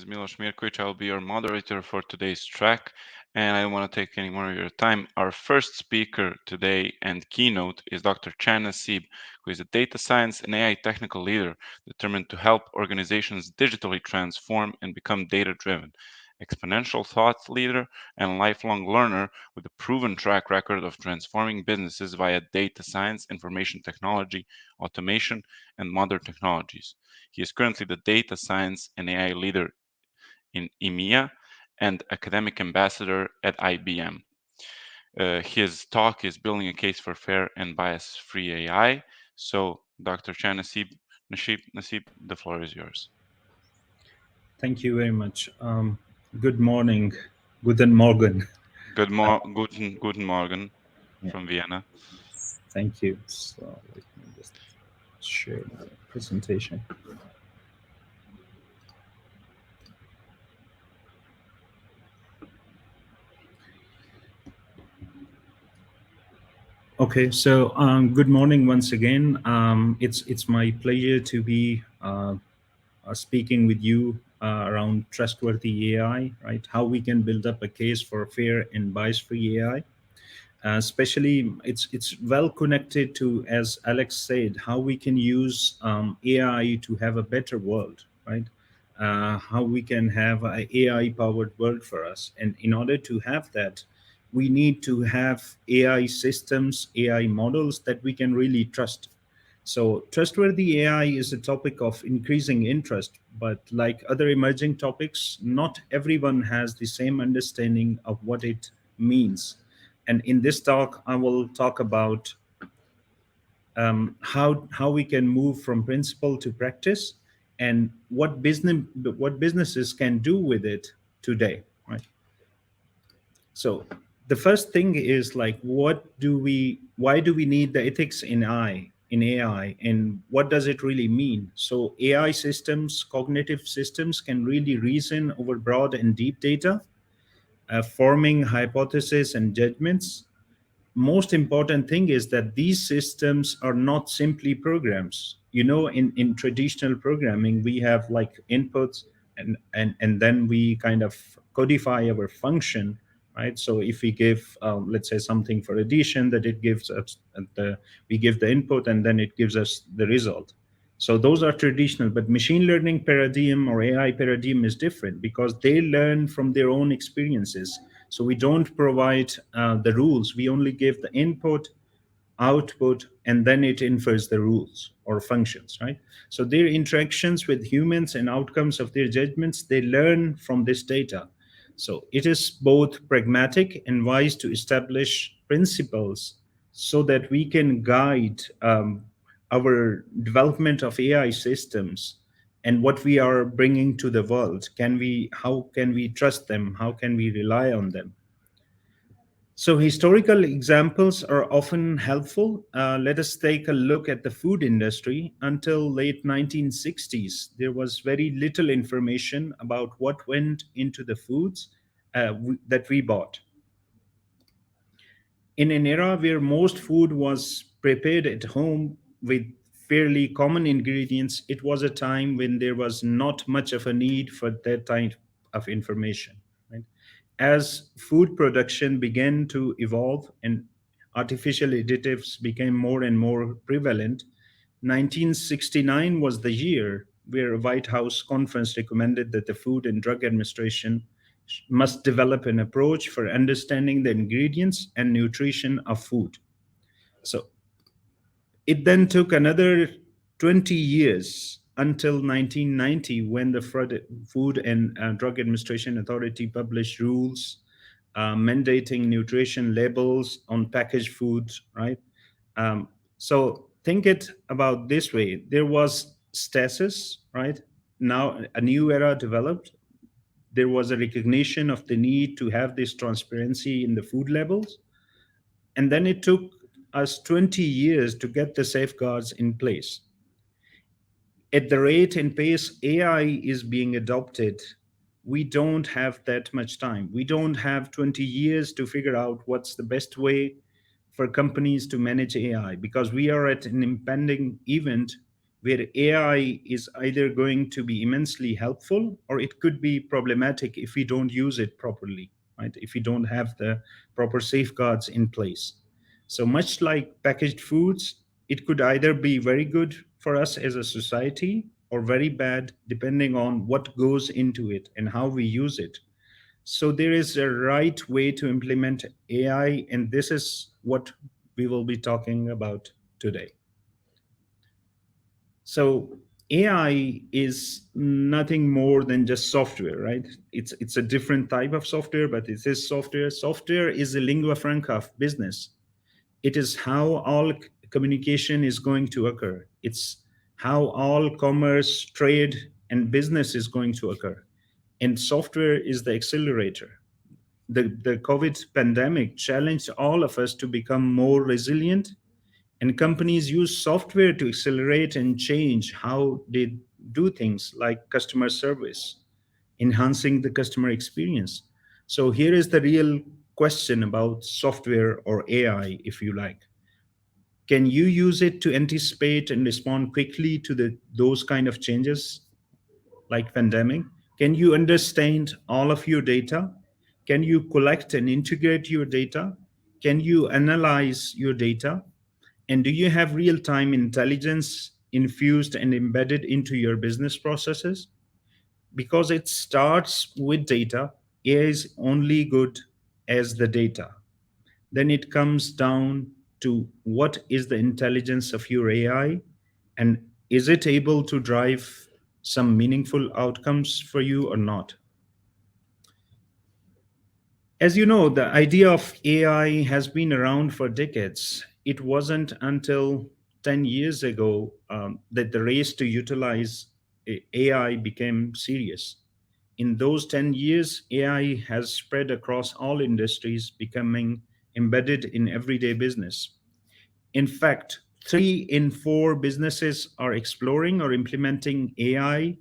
is Miloš Mirković. I'll be your moderator for today's track, and I don't want to take any more of your time. Our first speaker today and keynote is Dr. Chan Naseeb, who is a data science and AI technical leader determined to help organizations digitally transform and become data-driven. Exponential thought leader and lifelong learner with a proven track record of transforming businesses via data science, information technology, automation, and modern technologies. He is currently the data science and AI leader in EMEA and academic ambassador at IBM. His talk is Building a Case for Fair and Bias-Free AI. So, Dr. Chan Naseeb, the floor is yours. Thank you very much. Good morning. Guten Morgen. Guten Morgen Yeah. from Vienna. Thank you. So let me just share my presentation. Okay, so good morning once again. It's my pleasure to be speaking with you around trustworthy AI, right? How we can build up a case for fair and bias-free AI. Especially, it's well connected to, as Alex said, how we can use AI to have a better world, right? How we can have an AI-powered world for us, and in order to have that, we need to have AI systems, AI models that we can really trust. So trustworthy AI is a topic of increasing interest, but like other emerging topics, not everyone has the same understanding of what it means. And in this talk, I will talk about how we can move from principle to practice and what businesses can do with it today, right? So the first thing is like, why do we need the ethics in AI, and what does it really mean? So AI systems, cognitive systems, can really reason over broad and deep data, forming hypotheses and judgments. Most important thing is that these systems are not simply programs. You know, in traditional programming, we have like inputs, and then we kind of codify our function, right? So if we give, let's say, something for addition, that it gives us we give the input and then it gives us the result. So those are traditional, but machine learning paradigm or AI paradigm is different because they learn from their own experiences. So we don't provide the rules. We only give the input, output, and then it infers the rules or functions, right? So their interactions with humans and outcomes of their judgments, they learn from this data. So it is both pragmatic and wise to establish principles so that we can guide our development of AI systems and what we are bringing to the world. How can we trust them? How can we rely on them? So historical examples are often helpful. Let us take a look at the food industry. Until late 1960s, there was very little information about what went into the foods that we bought. In an era where most food was prepared at home with fairly common ingredients, it was a time when there was not much of a need for that type of information, right? As food production began to evolve and artificial additives became more and more prevalent, 1969 was the year where a White House conference recommended that the Food and Drug Administration must develop an approach for understanding the ingredients and nutrition of food. So it then took another 20 years until 1990 when the Food and Drug Administration Authority published rules mandating nutrition labels on packaged foods, right? So think it about this way. There was stasis, right? Now a new era developed. There was a recognition of the need to have this transparency in the food labels. And then it took us 20 years to get the safeguards in place. At the rate and pace AI is being adopted, we don't have that much time. We don't have 20 years to figure out what's the best way for companies to manage AI because we are at an impending event where AI is either going to be immensely helpful or it could be problematic if we don't use it properly, right? If we don't have the proper safeguards in place. So, much like packaged foods, it could either be very good for us as a society or very bad, depending on what goes into it and how we use it. So, there is a right way to implement AI, and this is what we will be talking about today. So AI is nothing more than just software, right? It's a different type of software, but it is software. Software is the lingua franca of business. It is how all communication is going to occur. It's how all commerce, trade, and business is going to occur. And software is the accelerator. The COVID pandemic challenged all of us to become more resilient, and companies use software to accelerate and change how they do things like customer service, enhancing the customer experience. So here is the real question about software or AI, if you like. Can you use it to anticipate and respond quickly to those kind of changes like pandemic? Can you understand all of your data? Can you collect and integrate your data? Can you analyze your data? And do you have real time intelligence infused and embedded into your business processes? Because it starts with data, AI is only good as the data. Then it comes down to what is the intelligence of your AI, and is it able to drive some meaningful outcomes for you or not? As you know, the idea of AI has been around for decades. It wasn't until 10 years ago that the race to utilize AI became serious. In those 10 years, AI has spread across all industries, becoming embedded in everyday business. In fact, 3 in 4 businesses are exploring or implementing AI,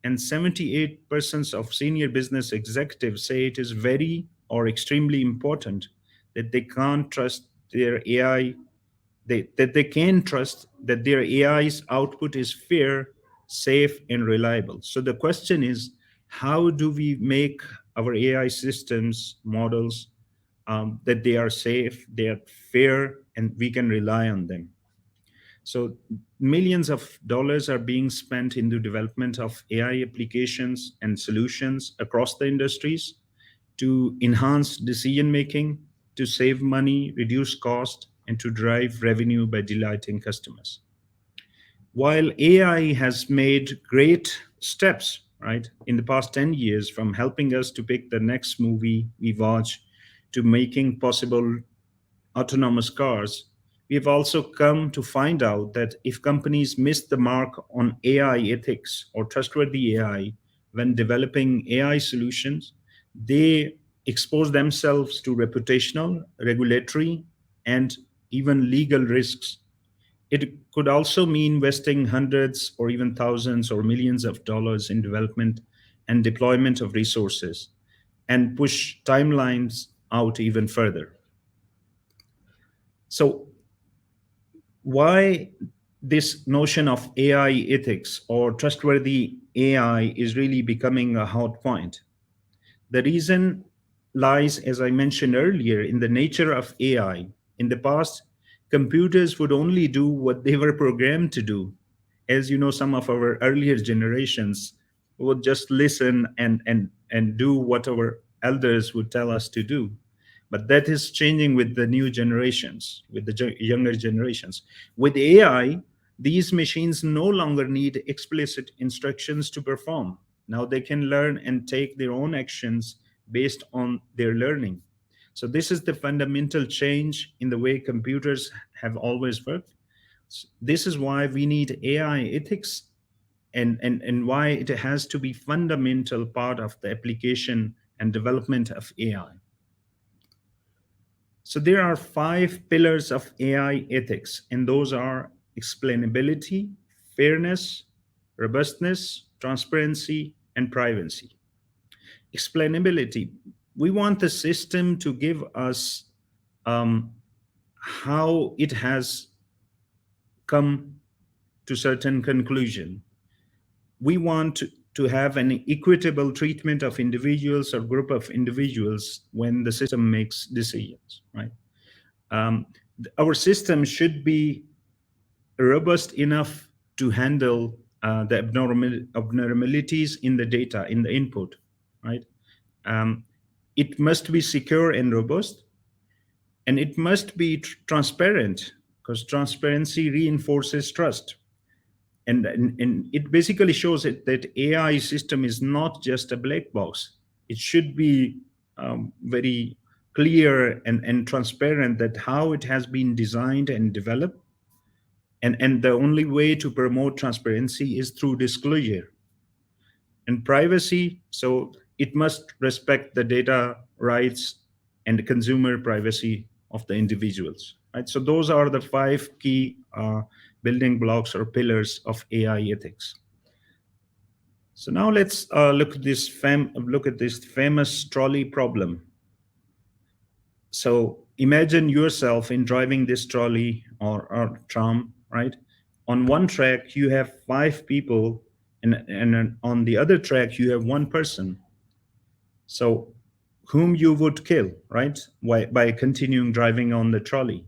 and 78% of senior business executives say it is very or extremely important that they can't trust their AI, that they can trust that their AI's output is fair, safe, and reliable. So the question is, how do we make our AI systems, models, that they are safe, they are fair, and we can rely on them? So millions of dollars are being spent in the development of AI applications and solutions across the industries to enhance decision making, to save money, reduce cost, and to drive revenue by delighting customers. While AI has made great steps, right, in the past 10 years, from helping us to pick the next movie we watch to making possible autonomous cars, we have also come to find out that if companies miss the mark on AI ethics or trustworthy AI when developing AI solutions, they expose themselves to reputational, regulatory, and even legal risks. It could also mean investing hundreds or even thousands or millions of dollars in development and deployment of resources and push timelines out even further. So, why this notion of AI ethics or trustworthy AI is really becoming a hot point? The reason lies, as I mentioned earlier, in the nature of AI. In the past, computers would only do what they were programmed to do. As you know, some of our earlier generations would just listen and do what our elders would tell us to do. But that is changing with the new generations, with the younger generations. With AI, these machines no longer need explicit instructions to perform. Now they can learn and take their own actions based on their learning. So, this is the fundamental change in the way computers have always worked. This is why we need AI ethics, and why it has to be fundamental part of the application and development of AI. So there are 5 pillars of AI ethics, and those are explainability, fairness, robustness, transparency, and privacy. Explainability. We want the system to give us how it has come to certain conclusion. We want to have an equitable treatment of individuals or group of individuals when the system makes decisions, right? Um, our system should be robust enough to handle the abnormalities in the data, in the input, right? Um, it must be secure and robust, and it must be transparent, because transparency reinforces trust. And it basically shows that AI system is not just a black box. It should be very clear and transparent that how it has been designed and developed. And the only way to promote transparency is through disclosure and privacy. So it must respect the data rights and consumer privacy of the individuals. Right. So those are the five key building blocks or pillars of AI ethics. So now let's look at this famous trolley problem. So imagine yourself in driving this trolley or tram, right? On one track you have five people, and on the other track you have one person. So whom you would kill, right? By continuing driving on the trolley?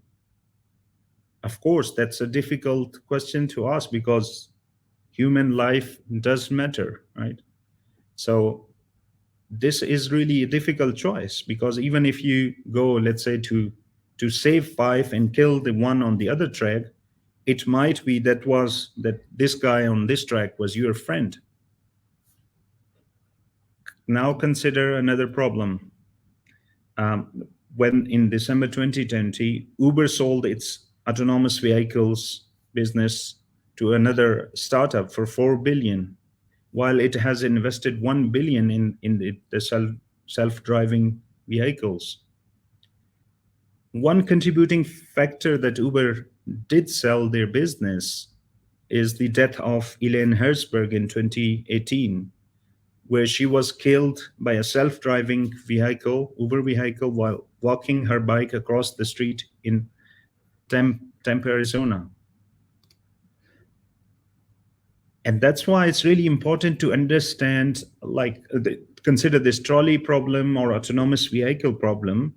Of course, that's a difficult question to ask because human life does matter, right? So this is really a difficult choice, because even if you go, let's say, to save five and kill the one on the other track, it might be that this guy on this track was your friend. Now consider another problem. When in December 2020, Uber sold its autonomous vehicles business to another startup for 4 billion, while it has invested 1 billion in the self-driving vehicles. One contributing factor that Uber did sell their business is the death of Elaine Herzberg in 2018, where she was killed by a self-driving vehicle, Uber vehicle, while walking her bike across the street in Tempe, Arizona. And that's why it's really important to understand, consider this trolley problem or autonomous vehicle problem.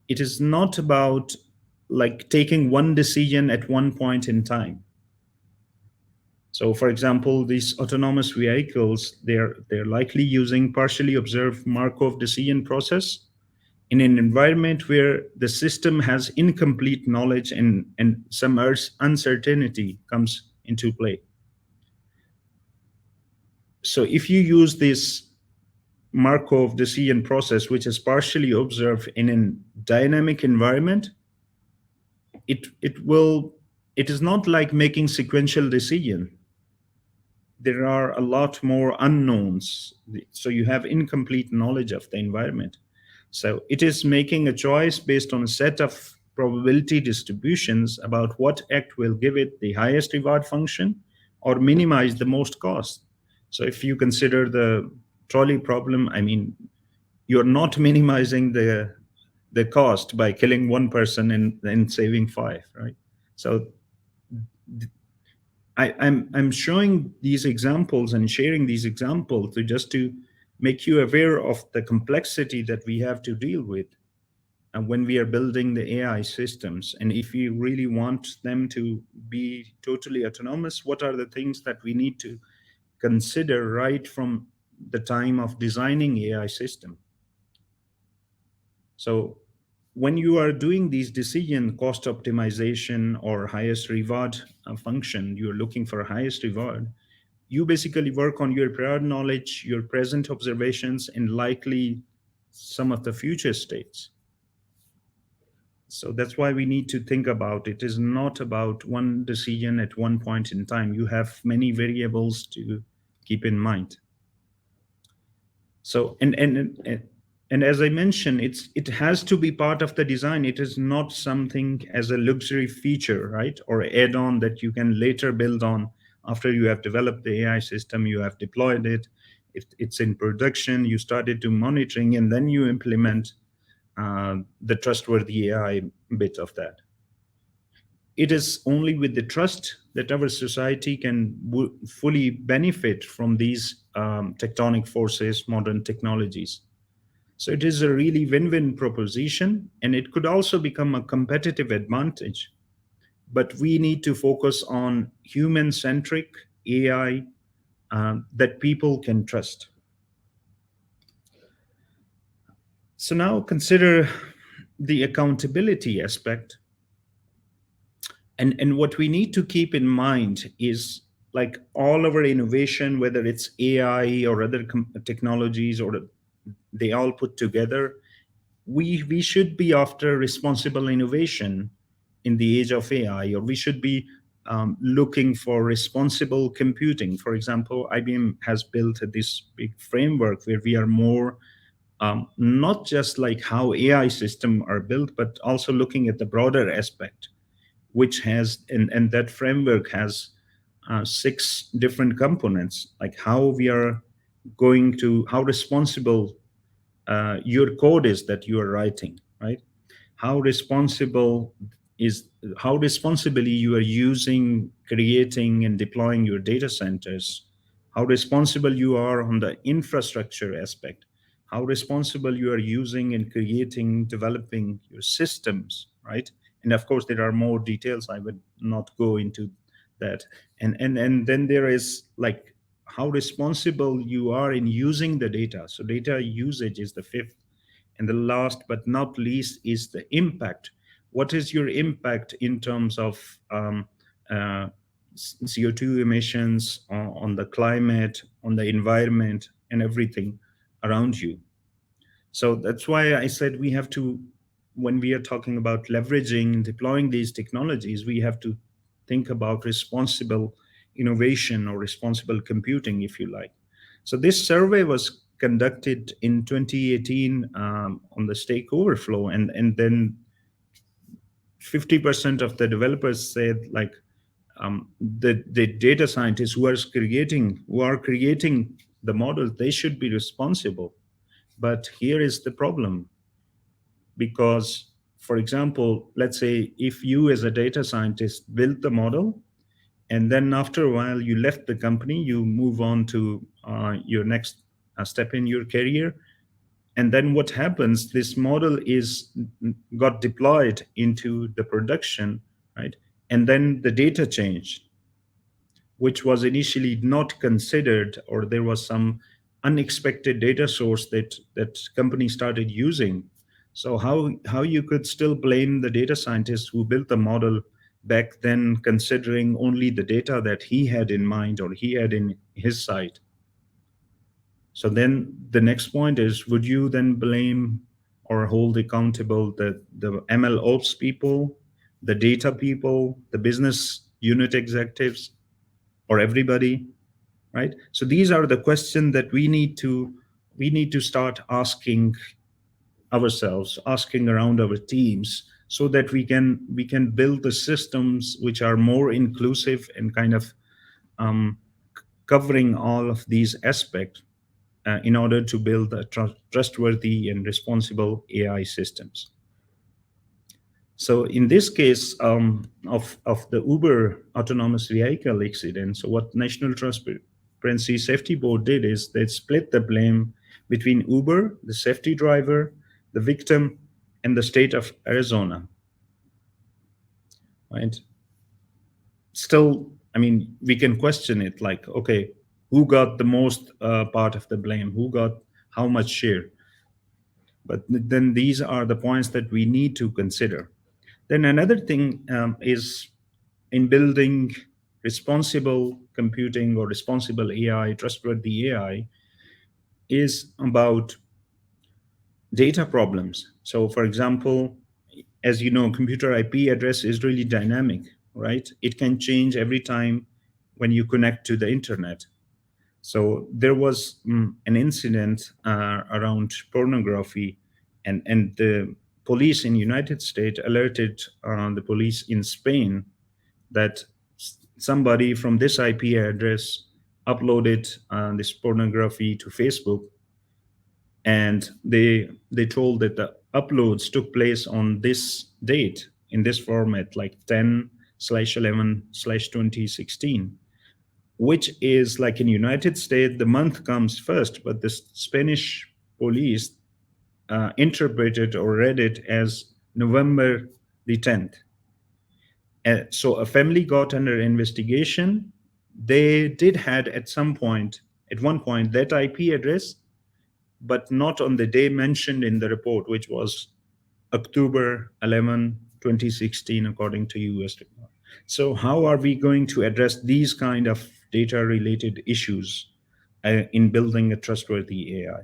It is not about like taking one decision at one point in time. So, for example, these autonomous vehicles, they're likely using partially observed Markov decision process in an environment where the system has incomplete knowledge and some uncertainty comes into play. So if you use this Markov decision process, which is partially observed in a dynamic environment, it is not like making sequential decision. There are a lot more unknowns. So you have incomplete knowledge of the environment. So it is making a choice based on a set of probability distributions about what act will give it the highest reward function or minimize the most cost. So if you consider the trolley problem, I mean, you're not minimizing the cost by killing one person and saving five, right? So I'm showing these examples and sharing these examples to make you aware of the complexity that we have to deal with when we are building the AI systems. And if you really want them to be totally autonomous, what are the things that we need to consider right from the time of designing AI system? So when you are doing these decision cost optimization or highest reward function, you're looking for highest reward, you basically work on your prior knowledge, your present observations, and likely some of the future states. So that's why we need to think about it is not about one decision at one point in time. You have many variables to keep in mind. So and as I mentioned, it has to be part of the design. It is not something as a luxury feature, right, or add-on that you can later build on after you have developed the AI system, you have deployed it, it's in production, you started to monitoring, and then you implement the trustworthy AI bit of that. it is only with the trust that our society can fully benefit from these tectonic forces, modern technologies. So it is a really win-win proposition, and it could also become a competitive advantage. But we need to focus on human-centric AI that people can trust. So now consider the accountability aspect. And what we need to keep in mind is, like, all our innovation, whether it's AI or other technologies, or they all put together, we should be after responsible innovation in the age of AI, or we should be looking for responsible computing. For example, IBM has built this big framework where we are more not just like how AI systems are built, but also looking at the broader aspect, which has, and that framework has 6 different components, like how we are going to, how responsible your code is that you are writing, right? How responsible is, how responsibly you are using, creating, and deploying your data centers, how responsible you are on the infrastructure aspect, how responsible you are using and creating, developing your systems, right? And of course, there are more details. I would not go into that. And then there is, like, how responsible you are in using the data. So data usage is the fifth. And the last but not least is the impact. What is your impact in terms of uh, CO2 emissions on the climate, on the environment, and everything around you? So that's why I said we have to, when we are talking about leveraging and deploying these technologies, we have to think about responsible innovation, or responsible computing, if you like. So this survey was conducted in 2018 on the Stack Overflow, and then 50% of the developers said, like, the data scientists who are creating the models, they should be responsible. But here is the problem, because, for example, let's say if you as a data scientist built the model, and then after a while you left the company, you move on to your next step in your career, and then what happens, this model is got deployed into the production, right? And then the data changed, which was initially not considered, or there was some unexpected data source that company started using. So how you could still blame the data scientist who built the model back then, considering only the data that he had in mind, or he had in his sight? So then the next point is, would you then blame or hold accountable the ML ops people, the data people, the business unit executives, or everybody, right? So these are the questions that we need to start asking ourselves, asking around our teams, so that we can build the systems which are more inclusive and kind of um, covering all of these aspects in order to build a trustworthy and responsible AI systems. So in this case of the Uber autonomous vehicle accident, so what National Transparency Safety Board did is they split the blame between Uber, the safety driver, the victim, and the state of Arizona. Right? Still, I mean, we can question it, like, okay, who got the most part of the blame? Who got how much share? But then these are the points that we need to consider. Then another thing is, in building responsible computing or responsible AI, trustworthy AI, is about data problems. So, for example, as you know, computer IP address is really dynamic, right? It can change every time when you connect to the internet. So there was an incident around pornography, and the police in United States alerted the police in Spain that somebody from this IP address uploaded this pornography to Facebook, and they told that the uploads took place on this date in this format, like 10 2016, which is like in United States, the month comes first, but the Spanish police interpreted or read it as November the 10th. So a family got under investigation. They did had at one point, that IP address, but not on the day mentioned in the report, which was October 11, 2016, according to US. So how are we going to address these kind of data related issues in building a trustworthy AI?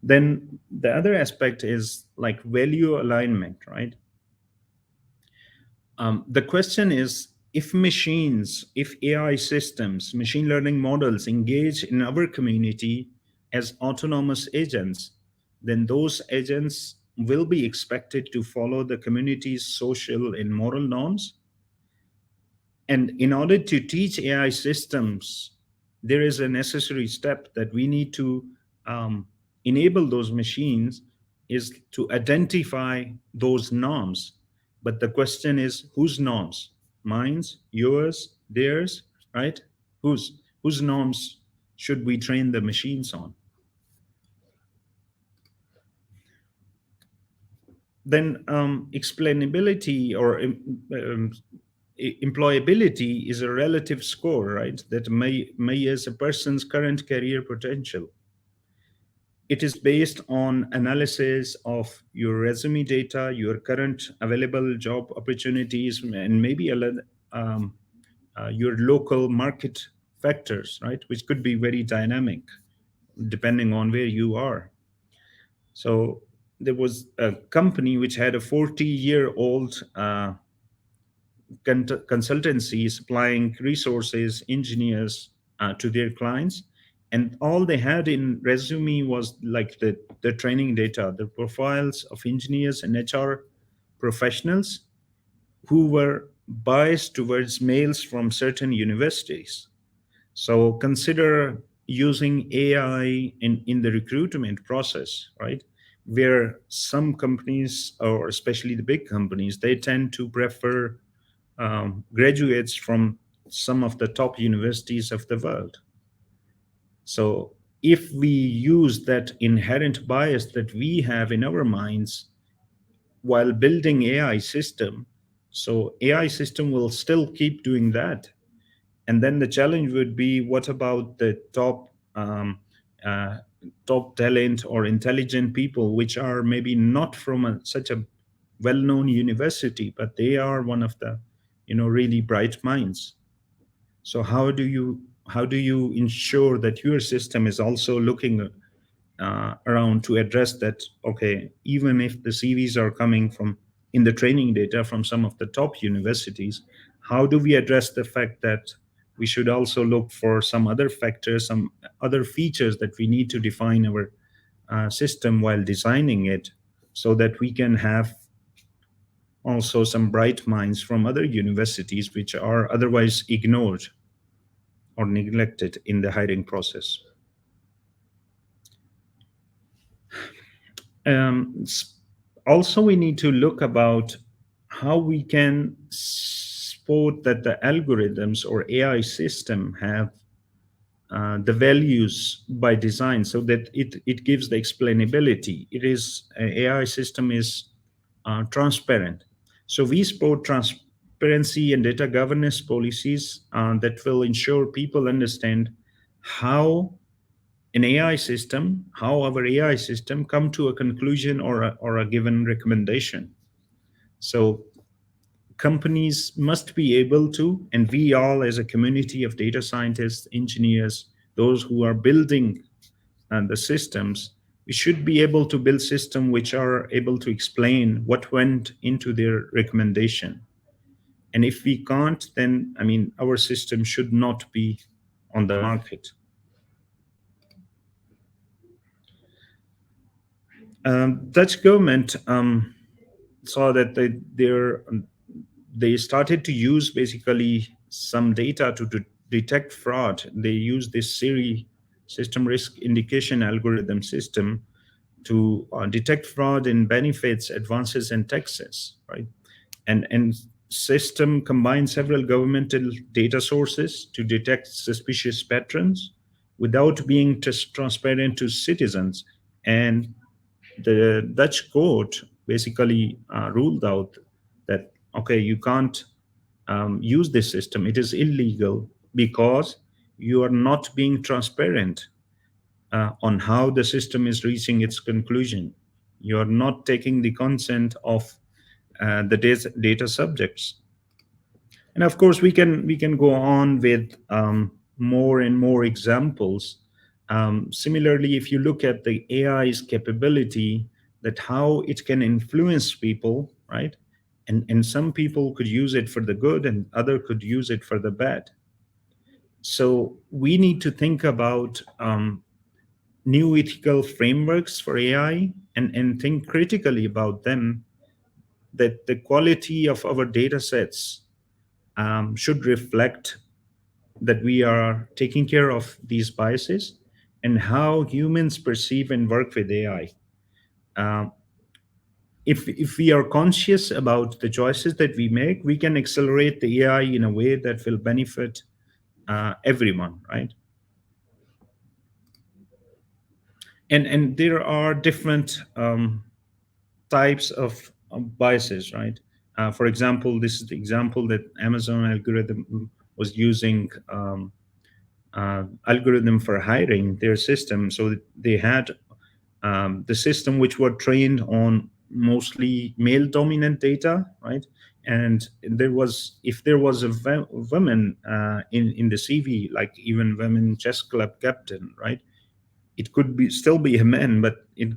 Then the other aspect is like value alignment, right? The question is, if AI systems, machine learning models engage in our community as autonomous agents, then those agents will be expected to follow the community's social and moral norms. And in order to teach AI systems, there is a necessary step that we need to enable those machines is to identify those norms. But the question is, whose norms? Mine's, yours, theirs, right? Whose norms should we train the machines on? Then explainability or employability is a relative score, right? That measures a person's current career potential. It is based on analysis of your resume data, your current available job opportunities, and maybe your local market factors, right? Which could be very dynamic depending on where you are. So there was a company which had a 40-year-old consultancy supplying resources, engineers to their clients. And all they had in resume was like the training data, the profiles of engineers and HR professionals who were biased towards males from certain universities. So consider using AI in the recruitment process, right? Where some companies, or especially the big companies, they tend to prefer graduates from some of the top universities of the world. So if we use that inherent bias that we have in our minds while building AI system, so AI system will still keep doing that. And then the challenge would be, what about the uh, top talent or intelligent people, which are maybe not from such a well-known university, but they are one of the really bright minds. So how do you ensure that your system is also looking around to address that? Okay, even if the CVs are coming from in the training data from some of the top universities, how do we address the fact that we should also look for some other factors, some other features that we need to define our system while designing it, so that we can have also some bright minds from other universities which are otherwise ignored or neglected in the hiring process. Um, Also, we need to look about how we can support that the algorithms or AI system have the values by design, so that it gives the explainability. AI system is transparent. So we support transparency and data governance policies that will ensure people understand how how our AI system come to a conclusion or a given recommendation. So companies must be able to, and we all as a community of data scientists, engineers, those who are building the systems, we should be able to build systems which are able to explain what went into their recommendation. And if we can't, then our system should not be on the market. Dutch government saw that they started to use basically some data to detect fraud. They use this SIRI, system risk indication algorithm system, to detect fraud in benefits, advances, and taxes, right? And system combines several governmental data sources to detect suspicious patterns without being transparent to citizens. And the Dutch court basically ruled out that, okay, you can't use this system. It is illegal because you are not being transparent on how the system is reaching its conclusion. You are not taking the consent of the data subjects. And of course, we can go on with more and more examples. Similarly, if you look at the AI's capability, that how it can influence people, right? And some people could use it for the good, and other could use it for the bad. So we need to think about new ethical frameworks for AI, and think critically about them. That the quality of our data sets should reflect that we are taking care of these biases and how humans perceive and work with AI. Um, if we are conscious about the choices that we make, we can accelerate the AI in a way that will benefit everyone, right? And there are different types of biases, right? For example, this is the example that Amazon algorithm was using. Algorithm for hiring their system. So they had the system which were trained on mostly male dominant data, right? And there was, if there was a woman in the CV, like even women chess club captain, right? It could be still be a man, but it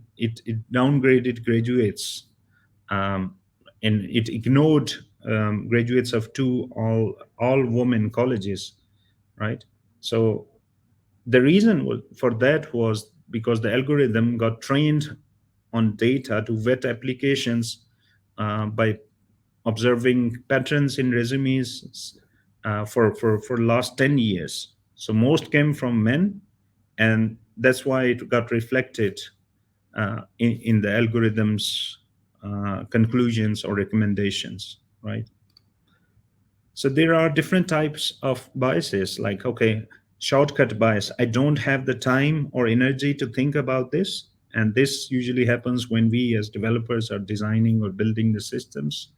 downgraded graduates, um, and it ignored graduates of two all women colleges, right? So the reason for that was because the algorithm got trained on data to vet applications by observing patterns in resumes for last 10 years. So most came from men, and that's why it got reflected in the algorithm's conclusions or recommendations, right? So there are different types of biases, like, okay, shortcut bias. I don't have the time or energy to think about this. And this usually happens when we as developers are designing or building the systems,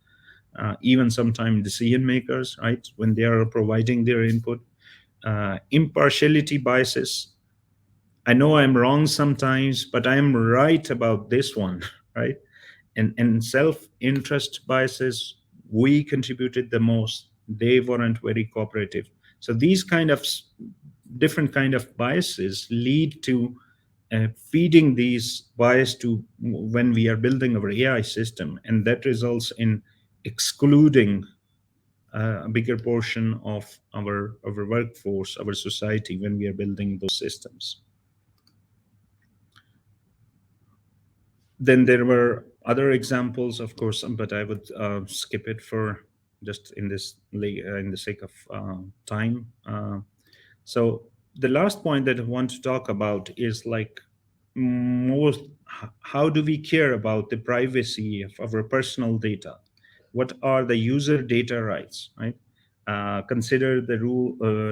even sometimes decision makers, right? When they are providing their input. Impartiality biases. I know I'm wrong sometimes, but I'm right about this one, right? And self-interest biases, we contributed the most, they weren't very cooperative. So these kind of different kind of biases lead to feeding these bias to when we are building our AI system, and that results in excluding a bigger portion of our workforce, our society, when we are building those systems. Then there were other examples, of course, but I would skip it for just in the sake of time. So the last point that I want to talk about is like most how do we care about the privacy of our personal data? What are the user data rights, right? Consider the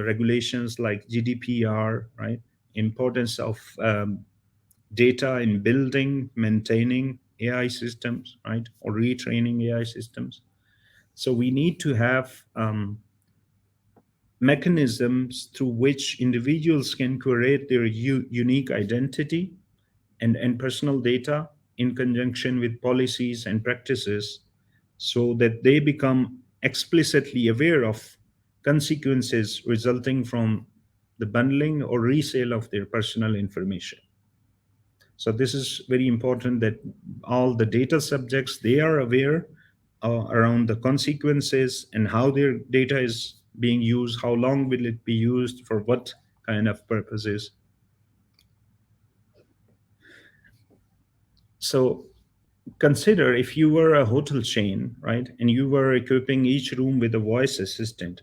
regulations like GDPR, right? Importance of data in building, maintaining AI systems, right? Or retraining AI systems. So we need to have mechanisms through which individuals can curate their unique identity and personal data in conjunction with policies and practices, so that they become explicitly aware of consequences resulting from the bundling or resale of their personal information. So this is very important that all the data subjects, they are aware around the consequences and how their data is being used, how long will it be used, for what kind of purposes. So consider if you were a hotel chain, right, and you were equipping each room with a voice assistant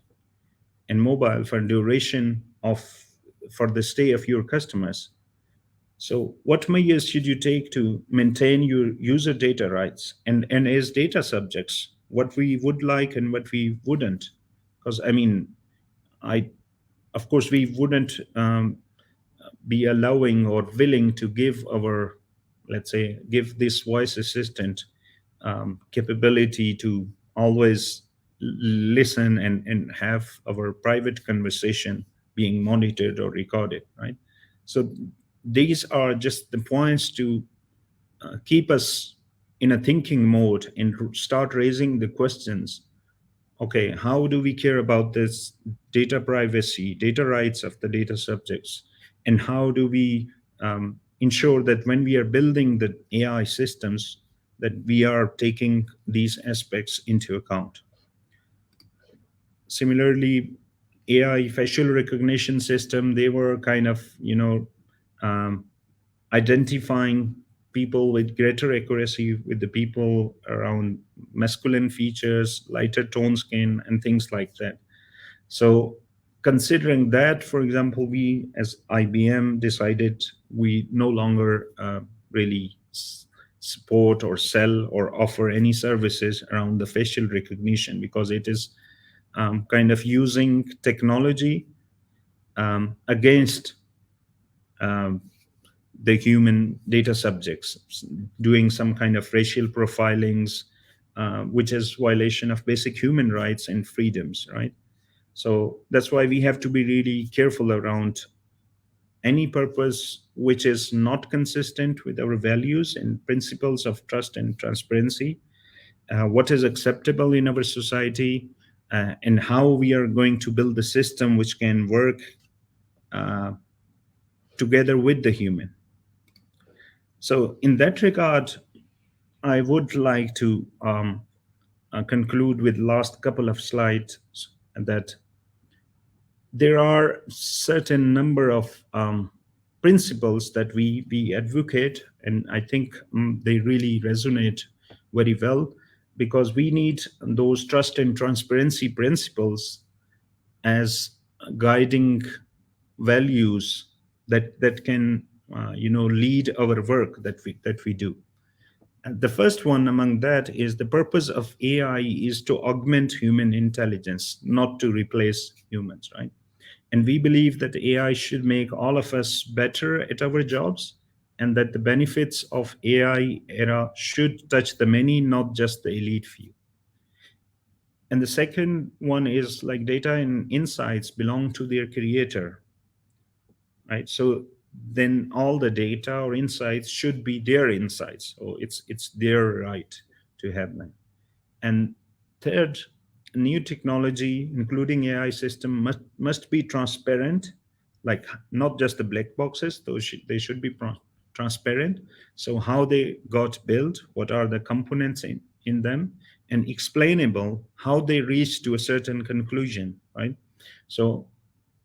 and mobile for duration of for the stay of your customers. So, what measures should you take to maintain your user data rights and as data subjects? what we would like and what we wouldn't. Because I mean, I of course we wouldn't be allowing or willing to give our, let's say, give this voice assistant capability to always listen and have our private conversation being monitored or recorded, right? So these are just the points to keep us in a thinking mode and start raising the questions. Okay, how do we care about this data privacy, data rights of the data subjects, and how do we ensure that when we are building the AI systems, that we are taking these aspects into account. Similarly, AI facial recognition system, they were kind of, um, identifying people with greater accuracy with the people around masculine features, lighter tone skin, and things like that. So, considering that, for example, we as IBM decided we no longer really support or sell or offer any services around the facial recognition, because it is kind of using technology against um, the human data subjects, doing some kind of racial profilings, which is violation of basic human rights and freedoms, right? So that's why we have to be really careful around any purpose which is not consistent with our values and principles of trust and transparency, what is acceptable in our society, and how we are going to build a system which can work uh, together with the human. So, in that regard, I would like to conclude with last couple of slides that there are certain number of principles that we advocate, and I think they really resonate very well, because we need those trust and transparency principles as guiding values that can lead our work that we do. And the first one among that is the purpose of AI is to augment human intelligence, not to replace humans, right? And we believe that AI should make all of us better at our jobs, and that the benefits of AI era should touch the many, not just the elite few. And the second one is like data and insights belong to their creator, right? So then all the data or insights should be their insights. So it's their right to have them. And third, new technology, including AI system, must be transparent, like not just the black boxes. They should be transparent. So how they got built, what are the components in them, and explainable how they reach to a certain conclusion, right? So,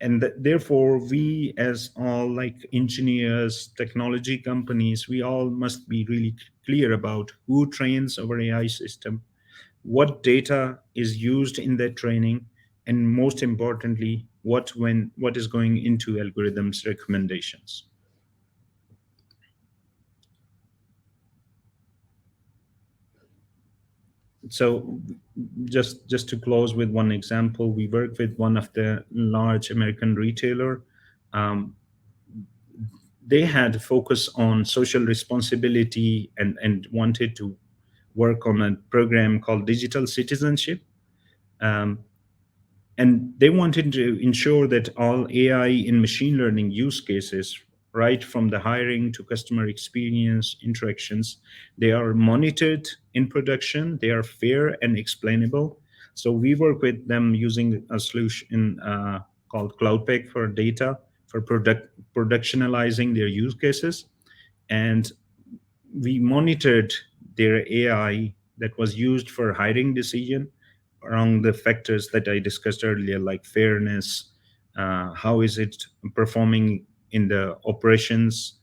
and therefore we as all like engineers, technology companies, we all must be really clear about who trains our AI system, what data is used in that training, and most importantly, what is going into algorithms recommendations. So just to close with one example, we work with one of the large American retailer. um, they had a focus on social responsibility and wanted to work on a program called digital citizenship. um, and they wanted to ensure that all AI and machine learning use cases, right from the hiring to customer experience interactions, they are monitored in production, they are fair and explainable. So we work with them using a solution called Cloudpack for data for productionalizing their use cases. And we monitored their AI that was used for hiring decision around the factors that I discussed earlier, like fairness, how is it performing in the operations,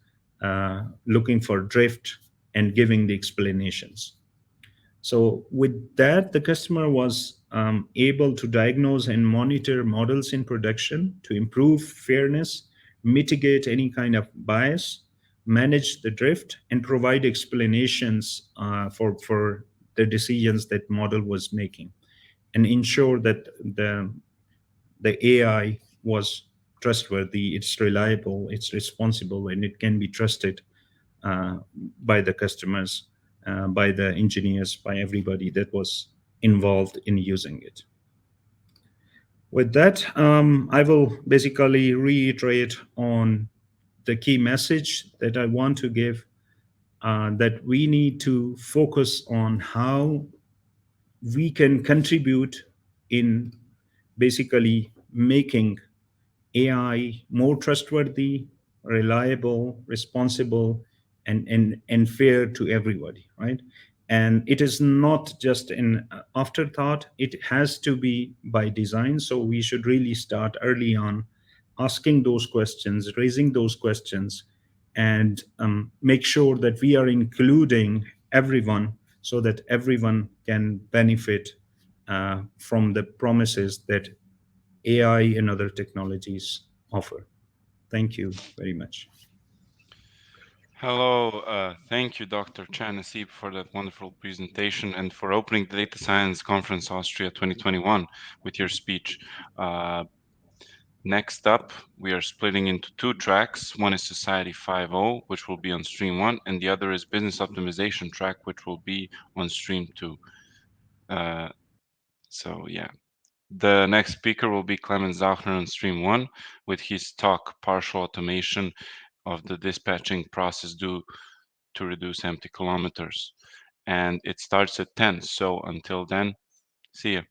looking for drift, and giving the explanations. So with that, the customer was able to diagnose and monitor models in production to improve fairness, mitigate any kind of bias, manage the drift, and provide explanations for the decisions that model was making, and ensure that the AI was trustworthy, it's reliable, it's responsible, and it can be trusted uh, by the customers, by the engineers, by everybody that was involved in using it. With that, I will basically reiterate on the key message that I want to give, that we need to focus on how we can contribute in basically making AI more trustworthy, reliable, responsible, and fair to everybody, right? And it is not just an afterthought, it has to be by design. So we should really start early on asking those questions, raising those questions, and make sure that we are including everyone so that everyone can benefit from the promises that AI and other technologies offer. Thank you very much. Hello, thank you, Dr. Chan Naseeb, for that wonderful presentation and for opening the Data Science Conference Austria 2021 with your speech. Uh, Next up, we are splitting into two tracks. One is Society 5.0, which will be on stream 1, and the other is Business Optimization track, which will be on stream 2. Uh, yeah. The next speaker will be Clemens Zauchner on stream 1 with his talk, Partial Automation of the Dispatching Process Due to Reduce Empty Kilometers. And it starts at 10, so until then, see ya.